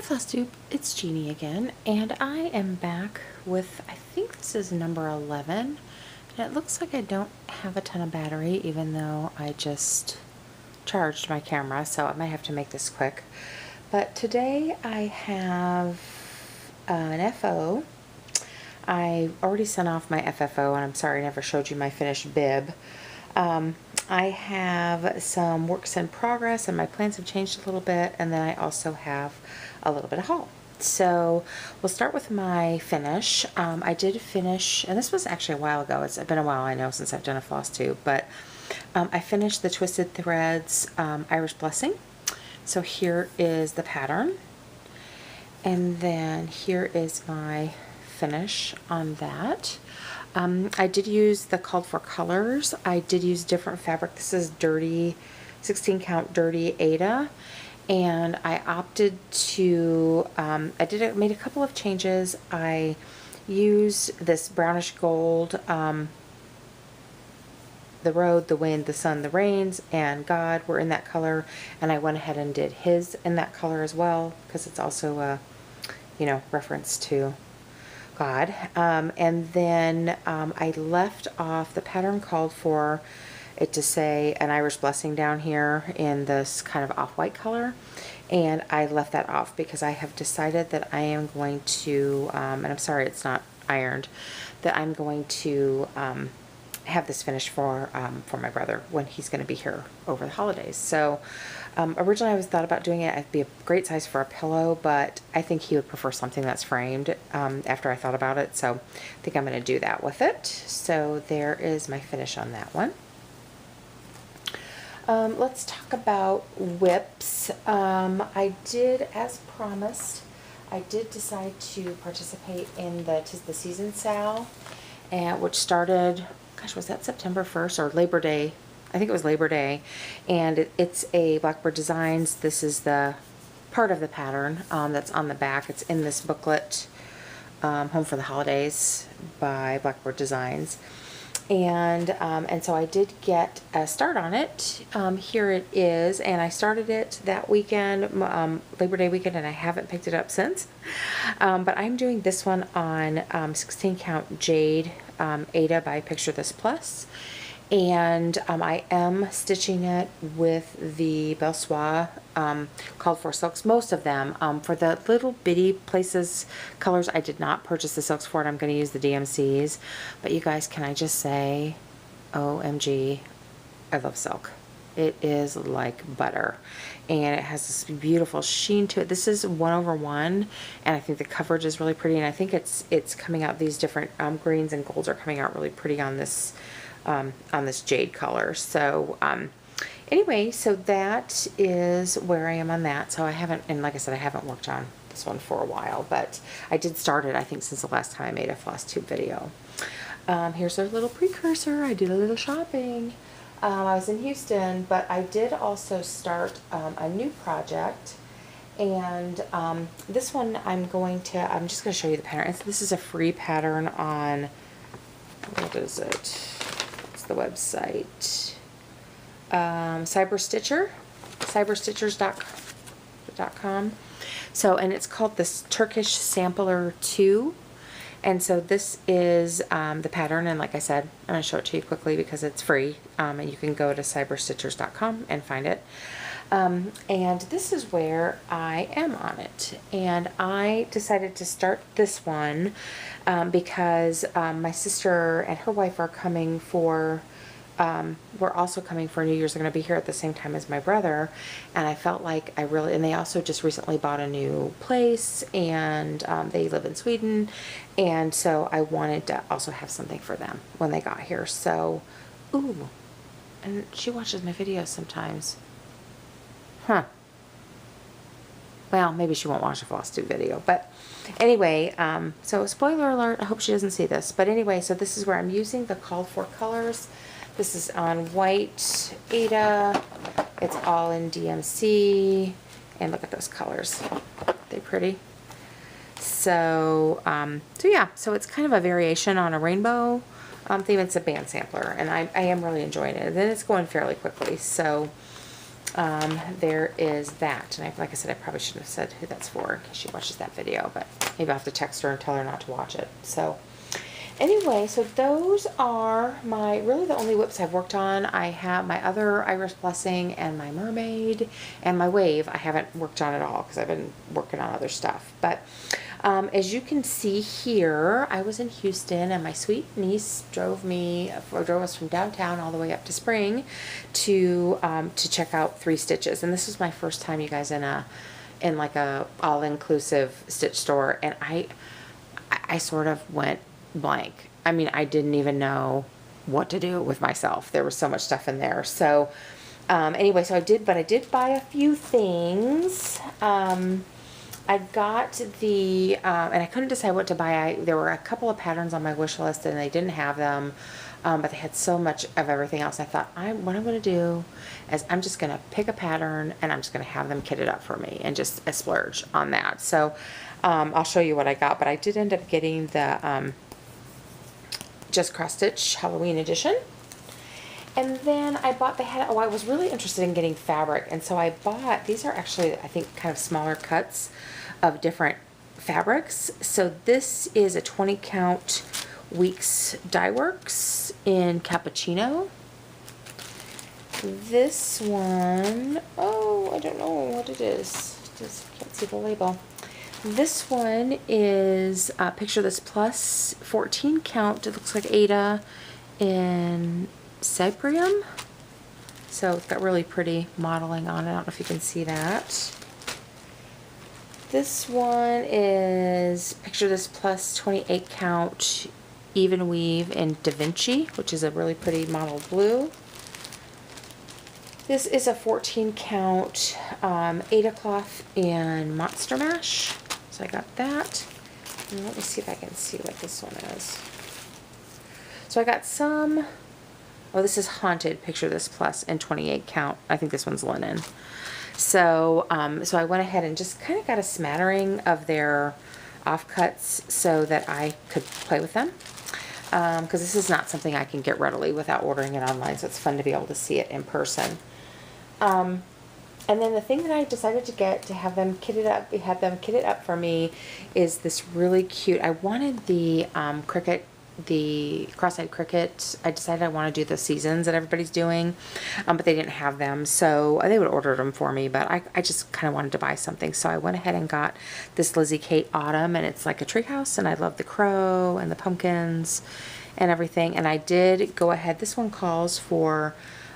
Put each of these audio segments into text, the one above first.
Hi Flosstube, it's Jeannie again, and I am back with, I think this is number 11, and it looks like I don't have a ton of battery even though I just charged my camera, so I might have to make this quick. But today I have an FO. I already sent off my FFO, and I'm sorry I never showed you my finished bib. I have some works in progress, and my plans have changed a little bit, and then I also have a little bit of haul. So we'll start with my finish. I did finish, and this was actually a while ago. It's been a while, I know, since I've done a Flosstube, but I finished the Twisted Threads Irish Blessing. So here is the pattern, and then here is my finish on that. I did use the called for colors. I did use different fabric. This is dirty, 16 count dirty Ada, and I opted to, made a couple of changes. I used this brownish gold, the road, the wind, the sun, the rains, and God were in that color, and I went ahead and did his in that color as well, because it's also a, reference to God. And then I left off, the pattern called for it to say an Irish Blessing down here in this kind of off-white color, and I left that off because I have decided that I am going to, and I'm sorry it's not ironed, that I'm going to have this finished for my brother when he's going to be here over the holidays. So originally I was thought about doing it. It'd be a great size for a pillow, but I think he would prefer something that's framed after I thought about it. So I think I'm going to do that with it. So there is my finish on that one. Let's talk about whips. I did, as promised, I did decide to participate in the 'Tis the Season sale, which started, gosh, was that September 1st or Labor Day? I think it was Labor Day, and it's a Blackbird Designs. This is the part of the pattern that's on the back. It's in this booklet, Home for the Holidays by Blackbird Designs. And so I did get a start on it. Here it is, and I started it that weekend, Labor Day weekend, and I haven't picked it up since. But I'm doing this one on 16 count jade Ada by Picture This Plus. And I am stitching it with the Belle Soie called for silks, most of them. For the little bitty places colors, I did not purchase the silks for it. I'm going to use the DMCs. But you guys, can I just say, OMG, I love silk. It is like butter, and it has this beautiful sheen to it. This is 1/1, and I think the coverage is really pretty, and I think it's coming out, these different greens and golds are coming out really pretty on this jade color. So anyway, so that is where I am on that. So I haven't, and like I said, I haven't worked on this one for a while, but I did start it, I think, since the last time I made a Flosstube video. Here's our little precursor. I did a little shopping. I was in Houston, but I did also start a new project, and this one I'm just going to show you the pattern. This is a free pattern on, what is it? The website, cyberstitchers.com. So, and it's called this Turkish Sampler 2, and so this is the pattern, and like I said, I'm going to show it to you quickly because it's free, and you can go to cyberstitchers.com and find it. And this is where I am on it, and I decided to start this one because my sister and her wife are coming for, we're also coming for New Year's. They're going to be here at the same time as my brother, and I felt like and they also just recently bought a new place, and they live in Sweden, and so I wanted to also have something for them when they got here. So, ooh, and she watches my videos sometimes. Huh. Well, maybe she won't watch a Flosstube video, but anyway, so spoiler alert, I hope she doesn't see this, but anyway, so this is where I'm using the called for colors. This is on white Ada, it's all in DMC, and look at those colors, they're pretty. So, yeah, so it's kind of a variation on a rainbow theme. It's a band sampler, and I am really enjoying it, and then it's going fairly quickly, so there is that. And like I said, I probably shouldn't have said who that's for in case she watches that video, but maybe I'll have to text her and tell her not to watch it. So anyway, so those are really the only whips I've worked on. I have my other Iris Blessing and my Mermaid and my Wave. I haven't worked on at all because I've been working on other stuff. But as you can see here, I was in Houston and my sweet niece drove us from downtown all the way up to Spring to check out 3 Stitches. And this was my first time, you guys, in like a all-inclusive stitch store, and I sort of went blank. I mean, I didn't even know what to do with myself. There was so much stuff in there. So anyway, so I did buy a few things. I got and I couldn't decide what to buy. There were a couple of patterns on my wish list and they didn't have them, but they had so much of everything else. I thought, what I'm going to do is I'm just going to pick a pattern and I'm just going to have them kitted up for me and just splurge on that. So I'll show you what I got, but I did end up getting the Just Cross Stitch Halloween edition. And then I bought, I was really interested in getting fabric, and so I bought, these are actually, I think, kind of smaller cuts of different fabrics. So this is a 20 count Weeks Dye Works in Cappuccino. This one, I don't know what it is. Just can't see the label. This one is, Picture This Plus, 14 count. It looks like Ada in Cyprium. So it's got really pretty modeling on it. I don't know if you can see that. This one is Picture This Plus 28 count Even Weave in Da Vinci, which is a really pretty mottled blue. This is a 14 count Ada cloth in Monster Mash. So I got that. And let me see if I can see what this one is. So I got some, this is Haunted Picture This Plus in 28 count. I think this one's linen. So, so I went ahead and just kind of got a smattering of their offcuts so that I could play with them. Because this is not something I can get readily without ordering it online, so it's fun to be able to see it in person. And then the thing that I decided to get to have them kitted up for me is this really cute, I wanted the cricket, the cross-eyed cricket. I decided I want to do the seasons that everybody's doing, but they didn't have them, so they would order them for me, but I just kind of wanted to buy something, so I went ahead and got this Lizzie Kate Autumn, and it's like a treehouse, and I love the crow and the pumpkins and everything. And I did go ahead, this one calls for,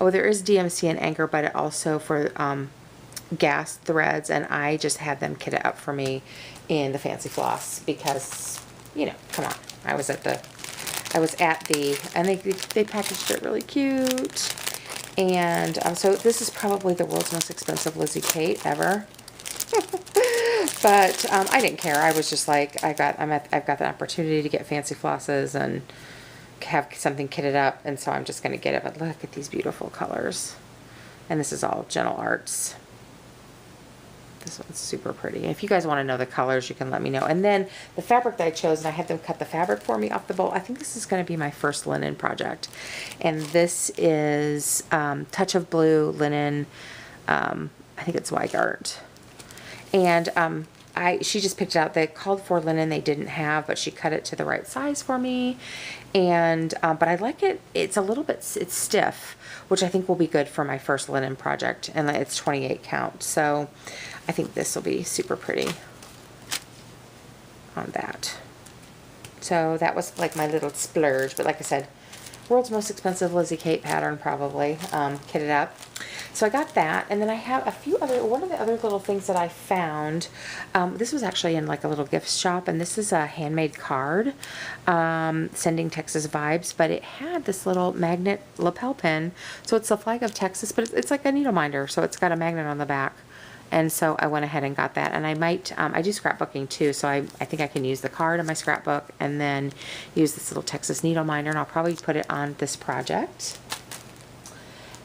there is DMC and Anchor, but it also for gas threads, and I just had them kitted up for me in the Fancy Floss because, you know, come on, I was at the, and they packaged it really cute. And so this is probably the world's most expensive Lizzie Kate ever. But I didn't care. I was just like, I've got the opportunity to get Fancy Flosses and have something kitted up, and so I'm just going to get it. But look at these beautiful colors. And this is all Gentle Arts. This one's super pretty. And if you guys want to know the colors, you can let me know. And then the fabric that I chose, and I had them cut the fabric for me off the bolt. I think this is going to be my first linen project. And this is Touch of Blue linen. I think it's Weigart. And she just picked it out. They called for linen they didn't have, but she cut it to the right size for me. And but I like it. It's a little bit, it's stiff, which I think will be good for my first linen project. And it's 28 count. So I think this will be super pretty on that. So that was like my little splurge. But like I said, world's most expensive Lizzie Kate pattern probably, kitted up. So I got that, and then I have a few other, one of the other little things that I found, this was actually in like a little gift shop, and this is a handmade card, Sending Texas Vibes, but it had this little magnet lapel pin, so it's the flag of Texas, but it's like a needle minder, so it's got a magnet on the back. And so I went ahead and got that, and I might, I do scrapbooking too, so I think I can use the card in my scrapbook and then use this little Texas needle minder, and I'll probably put it on this project.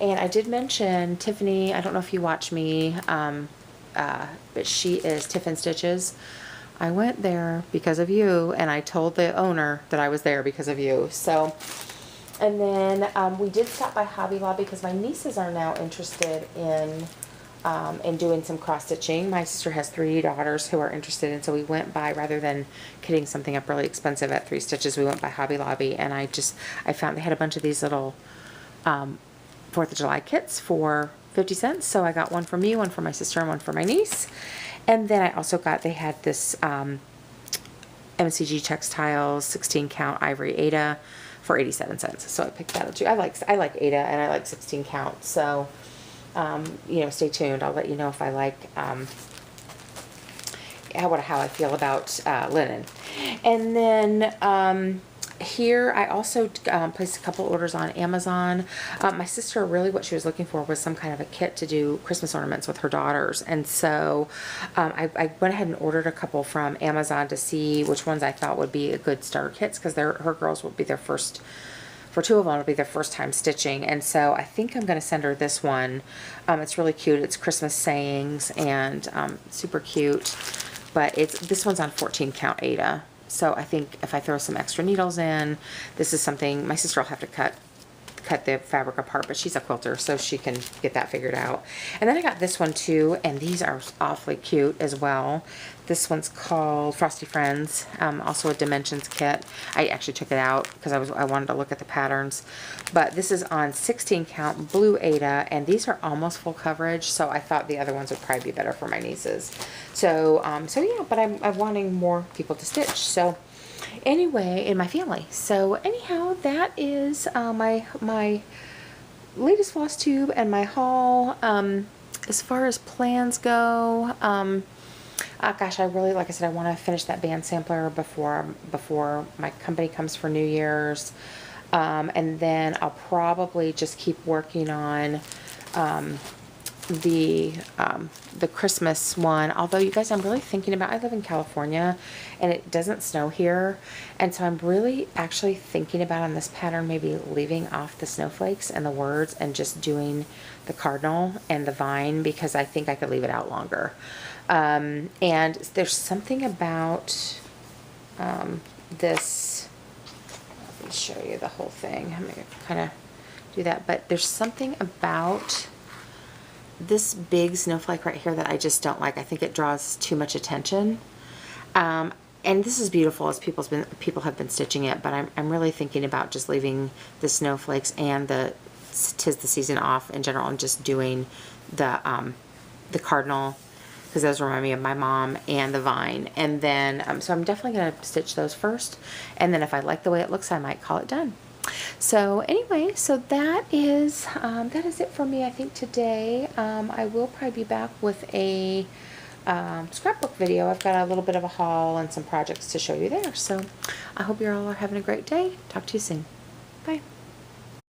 And I did mention Tiffany, I don't know if you watch me, but she is Tiffin Stitches. I went there because of you, and I told the owner that I was there because of you. So And then we did stop by Hobby Lobby because my nieces are now interested in doing some cross stitching. My sister has 3 daughters who are interested, and so we went by, rather than kitting something up really expensive at 3 stitches, we went by Hobby Lobby, and I found they had a bunch of these little 4th of July kits for 50 cents. So I got one for me, one for my sister, and one for my niece. And then I also they had this MCG Textiles 16 count ivory Ada for 87 cents. So I picked that up too. I like Ada and I like 16 count. So, you know, stay tuned. I'll let you know if I like, how I feel about linen. And then here I also placed a couple orders on Amazon. My sister, really what she was looking for was some kind of a kit to do Christmas ornaments with her daughters. And so I went ahead and ordered a couple from Amazon to see which ones I thought would be a good starter kits, because her girls will be their first, for 2 of them, it'll be their first time stitching. And so I think I'm going to send her this one. It's really cute. It's Christmas sayings and super cute. But this one's on 14 count Ada. So I think if I throw some extra needles in, this is something my sister will have to cut the fabric apart, but she's a quilter, so she can get that figured out. And then I got this one too, and these are awfully cute as well. This one's called Frosty Friends, also a dimensions kit. I actually took it out because I wanted to look at the patterns. But this is on 16 count blue Ada, and these are almost full coverage, so I thought the other ones would probably be better for my nieces. So yeah, but I'm wanting more people to stitch. So anyway, in my family. So anyhow, that is my latest Flosstube and my haul. As far as plans go, gosh, I really, like I said, I want to finish that band sampler before my company comes for New Year's. And then I'll probably just keep working on the Christmas one. Although, you guys, I'm really thinking about, I live in California and it doesn't snow here, and so I'm really actually thinking about on this pattern maybe leaving off the snowflakes and the words and just doing the cardinal and the vine, because I think I could leave it out longer. And there's something about this, let me show you the whole thing. I'm gonna kind of do that, but there's something about this big snowflake right here that I just don't like. I think it draws too much attention. And this is beautiful as people have been stitching it, but I'm really thinking about just leaving the snowflakes and the 'tis the season off in general, and just doing the cardinal, because those remind me of my mom, and the vine. And then so I'm definitely going to stitch those first, and then if I like the way it looks, I might call it done. So anyway, so that is it for me, I think, today. I will probably be back with a scrapbook video. I've got a little bit of a haul and some projects to show you there. So I hope you all are having a great day. Talk to you soon. Bye.